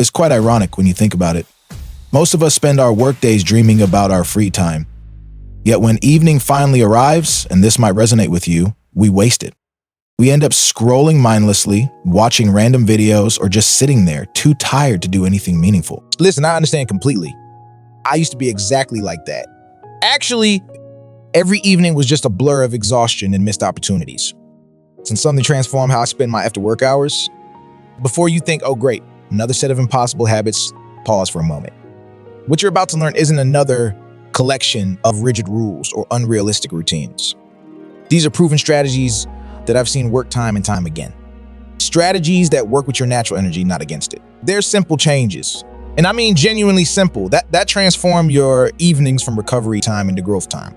It's quite ironic when you think about it. Most of us spend our workdays dreaming about our free time. Yet when evening finally arrives, and this might resonate with you, we waste it. We end up scrolling mindlessly, watching random videos, or just sitting there, too tired to do anything meaningful. Listen, I understand completely. I used to be exactly like that. Actually, every evening was just a blur of exhaustion and missed opportunities. Since something transformed how I spend my after-work hours, before you think, oh great, another set of impossible habits, pause for a moment. What you're about to learn isn't another collection of rigid rules or unrealistic routines. These are proven strategies that I've seen work time and time again. Strategies that work with your natural energy, not against it. They're simple changes. And I mean genuinely simple. That transform your evenings from recovery time into growth time.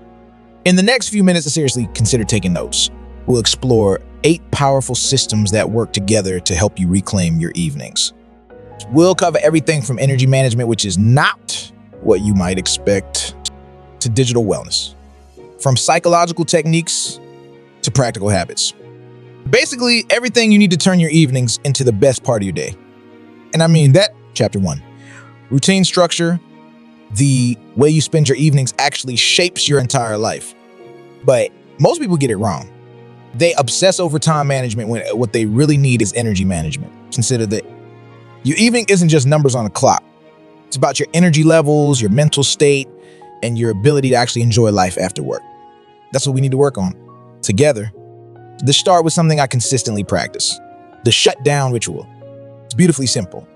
In the next few minutes, seriously, consider taking notes. We'll explore 8 powerful systems that work together to help you reclaim your evenings. We'll cover everything from energy management, which is not what you might expect, to digital wellness. From psychological techniques to practical habits. Basically, everything you need to turn your evenings into the best part of your day. And I mean that, chapter 1. Routine structure, the way you spend your evenings actually shapes your entire life. But most people get it wrong. They obsess over time management when what they really need is energy management. Consider that your evening isn't just numbers on a clock. It's about your energy levels, your mental state, and your ability to actually enjoy life after work. That's what we need to work on together. Let's start with something I consistently practice, the shutdown ritual. It's beautifully simple.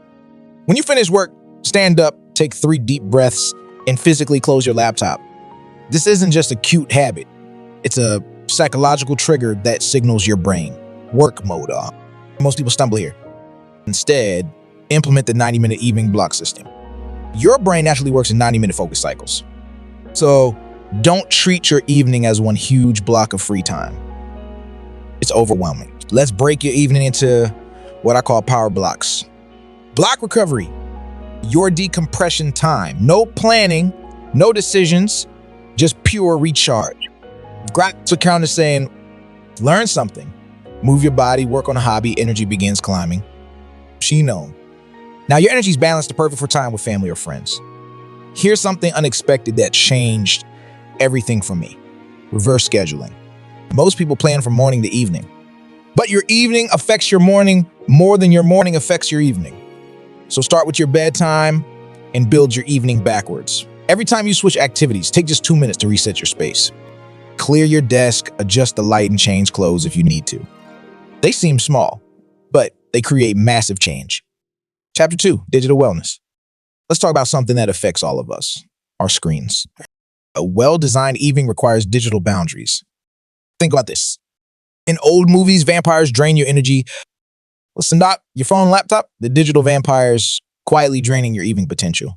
When you finish work, stand up, take 3 deep breaths, and physically close your laptop. This isn't just a cute habit. It's a psychological trigger that signals your brain, work mode on. Most people stumble here. Instead, implement the 90-minute evening block system. Your brain naturally works in 90-minute focus cycles. So don't treat your evening as one huge block of free time. It's overwhelming. Let's break your evening into what I call power blocks. Block recovery, your decompression time. No planning, no decisions, just pure recharge. Grat's account is saying, learn something, move your body, work on a hobby, energy begins climbing. She known. Now your energy's balanced to perfect for time with family or friends. Here's something unexpected that changed everything for me. Reverse scheduling. Most people plan from morning to evening, but your evening affects your morning more than your morning affects your evening. So start with your bedtime and build your evening backwards. Every time you switch activities, take just 2 minutes to reset your space. Clear your desk, adjust the light, and change clothes if you need to. They seem small, but they create massive change. Chapter 2, digital wellness. Let's talk about something that affects all of us, our screens. A well-designed evening requires digital boundaries. Think about this. In old movies, vampires drain your energy. Listen, Doc, your phone and laptop, the digital vampires quietly draining your evening potential.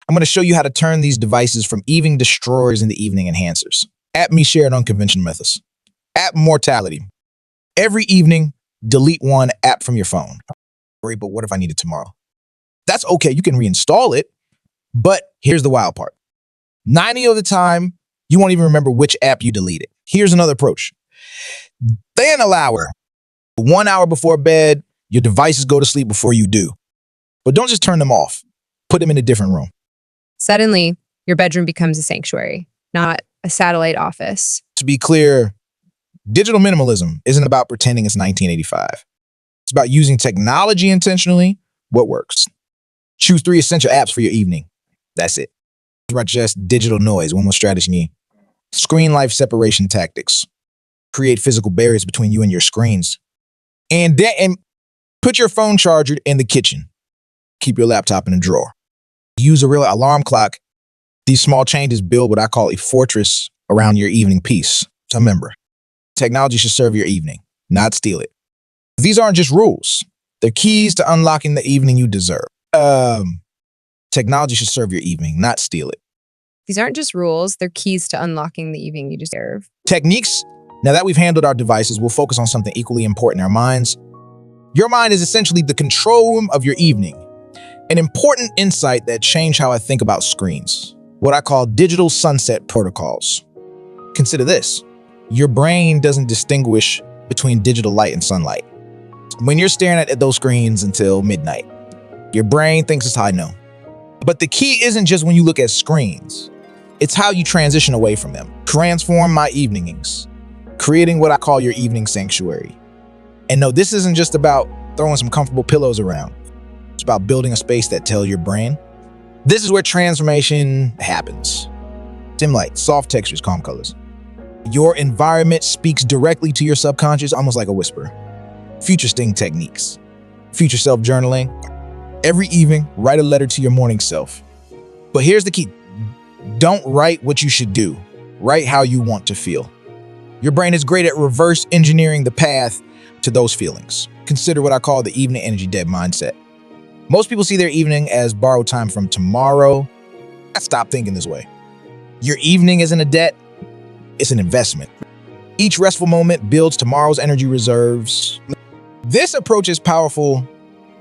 I'm going to show you how to turn these devices from evening destroyers into evening enhancers. App me shared unconventional methods. App mortality. Every evening, delete one app from your phone. Great, but what if I need it tomorrow? That's okay, you can reinstall it, but here's the wild part. 90 of the time, you won't even remember which app you deleted. Here's another approach. Then allow her. 1 hour before bed, your devices go to sleep before you do. But don't just turn them off. Put them in a different room. Suddenly, your bedroom becomes a sanctuary, not a satellite office. To be clear, digital minimalism isn't about pretending it's 1985. It's about using technology intentionally. What works? Choose 3 essential apps for your evening. That's it. It's not just digital noise. One more strategy. Screen life separation tactics. Create physical barriers between you and your screens. And put your phone charger in the kitchen. Keep your laptop in a drawer. Use a real alarm clock. These small changes build what I call a fortress around your evening peace. So remember, technology should serve your evening, not steal it. These aren't just rules. They're keys to unlocking the evening you deserve. Technology should serve your evening, not steal it. These aren't just rules, they're keys to unlocking the evening you deserve. Techniques. Now that we've handled our devices, we'll focus on something equally important, our minds. Your mind is essentially the control room of your evening. An important insight that changed how I think about screens. What I call digital sunset protocols. Consider this. Your brain doesn't distinguish between digital light and sunlight. When you're staring at those screens until midnight, Your brain thinks it's high noon. But the key isn't just when you look at screens. It's how you transition away from them. Transform my evenings, creating what I call your evening sanctuary. And no, this isn't just about throwing some comfortable pillows around. It's about building a space that tells your brain, this is where transformation happens. Dim light, soft textures, calm colors. Your environment speaks directly to your subconscious, almost like a whisper. Future sting techniques. Future self journaling. Every evening, write a letter to your morning self. But here's the key. Don't write what you should do. Write how you want to feel. Your brain is great at reverse engineering the path to those feelings. Consider what I call the evening energy debt mindset. Most people see their evening as borrowed time from tomorrow. Stop thinking this way. Your evening isn't a debt, it's an investment. Each restful moment builds tomorrow's energy reserves. This approach is powerful,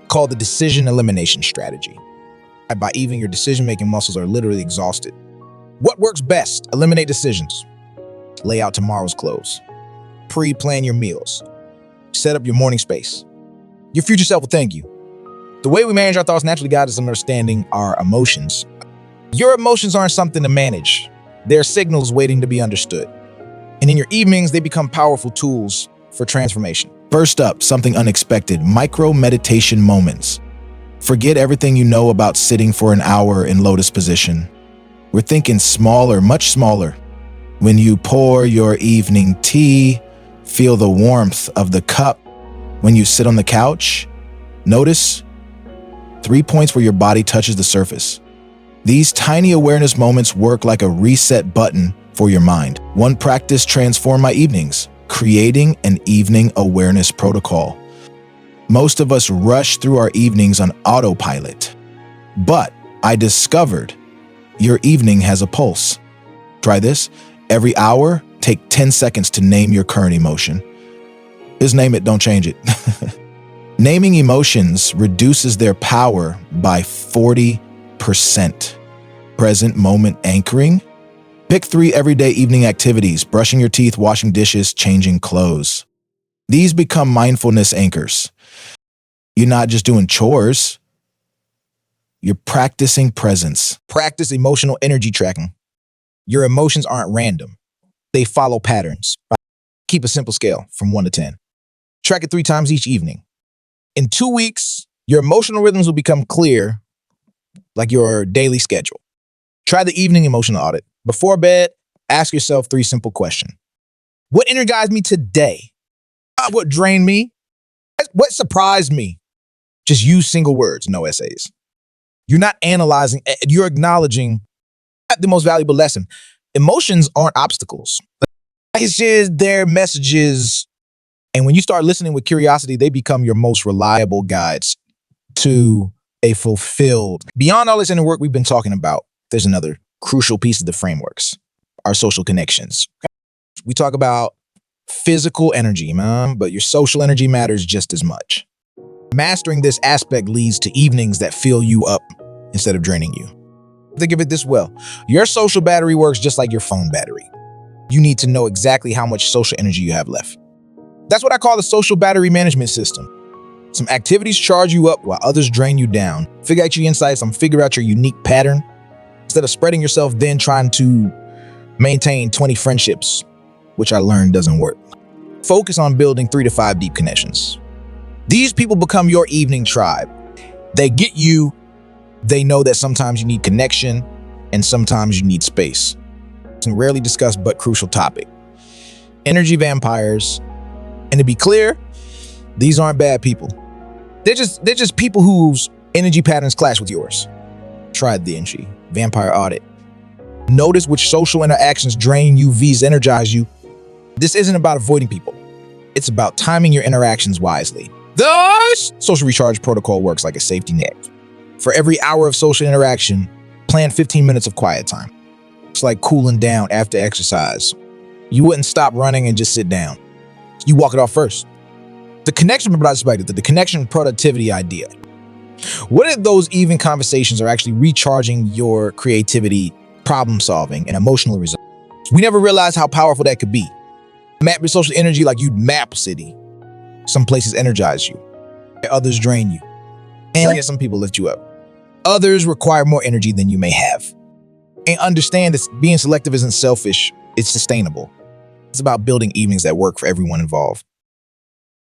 called the decision elimination strategy. By evening, your decision-making muscles are literally exhausted. What works best? Eliminate decisions. Lay out tomorrow's clothes. Pre-plan your meals. Set up your morning space. Your future self will thank you. The way we manage our thoughts naturally guides us in understanding our emotions. Your emotions aren't something to manage. They're signals waiting to be understood. And in your evenings, they become powerful tools for transformation. First up, something unexpected, micro meditation moments. Forget everything you know about sitting for an hour in lotus position. We're thinking smaller, much smaller. When you pour your evening tea, feel the warmth of the cup. When you sit on the couch, notice 3 points where your body touches the surface. These tiny awareness moments work like a reset button for your mind. One practice transformed my evenings, creating an evening awareness protocol. Most of us rush through our evenings on autopilot, but I discovered your evening has a pulse. Try this. Every hour, take 10 seconds to name your current emotion. Just name it, don't change it. Naming emotions reduces their power by 40%. Present moment anchoring. Pick 3 everyday evening activities: brushing your teeth, washing dishes, changing clothes. These become mindfulness anchors. You're not just doing chores. You're practicing presence. Practice emotional energy tracking. Your emotions aren't random. They follow patterns. Keep a simple scale from 1 to 10. Track it 3 times each evening. In 2 weeks, your emotional rhythms will become clear, like your daily schedule. Try the evening emotional audit. Before bed, ask yourself 3 simple questions. What energized me today? What drained me? What surprised me? Just use single words, no essays. You're not analyzing, you're acknowledging the most valuable lesson. Emotions aren't obstacles. It's just their messages. And when you start listening with curiosity, they become your most reliable guides to a fulfilled. Beyond all this inner work we've been talking about, there's another crucial piece of the frameworks, our social connections. We talk about physical energy, man, but your social energy matters just as much. Mastering this aspect leads to evenings that fill you up instead of draining you. Think of it this well. Your social battery works just like your phone battery. You need to know exactly how much social energy you have left. That's what I call the social battery management system. Some activities charge you up while others drain you down. Figure out your insights and figure out your unique pattern. Instead of spreading yourself then trying to maintain 20 friendships, which I learned doesn't work. Focus on building 3 to 5 deep connections. These people become your evening tribe. They get you. They know that sometimes you need connection and sometimes you need space. It's a rarely discussed but crucial topic. Energy vampires. And to be clear, these aren't bad people. They're just people whose energy patterns clash with yours. Try the energy vampire audit. Notice which social interactions drain you, vs energize you. This isn't about avoiding people. It's about timing your interactions wisely. The social recharge protocol works like a safety net. For every hour of social interaction, plan 15 minutes of quiet time. It's like cooling down after exercise. You wouldn't stop running and just sit down. You walk it off first. The connection perspective, the connection productivity idea. What if those even conversations are actually recharging your creativity, problem solving, and emotional results? We never realized how powerful that could be. Map your social energy like you'd map a city. Some places energize you, others drain you. And yet some people lift you up. Others require more energy than you may have. And understand that being selective isn't selfish, it's sustainable. It's about building evenings that work for everyone involved.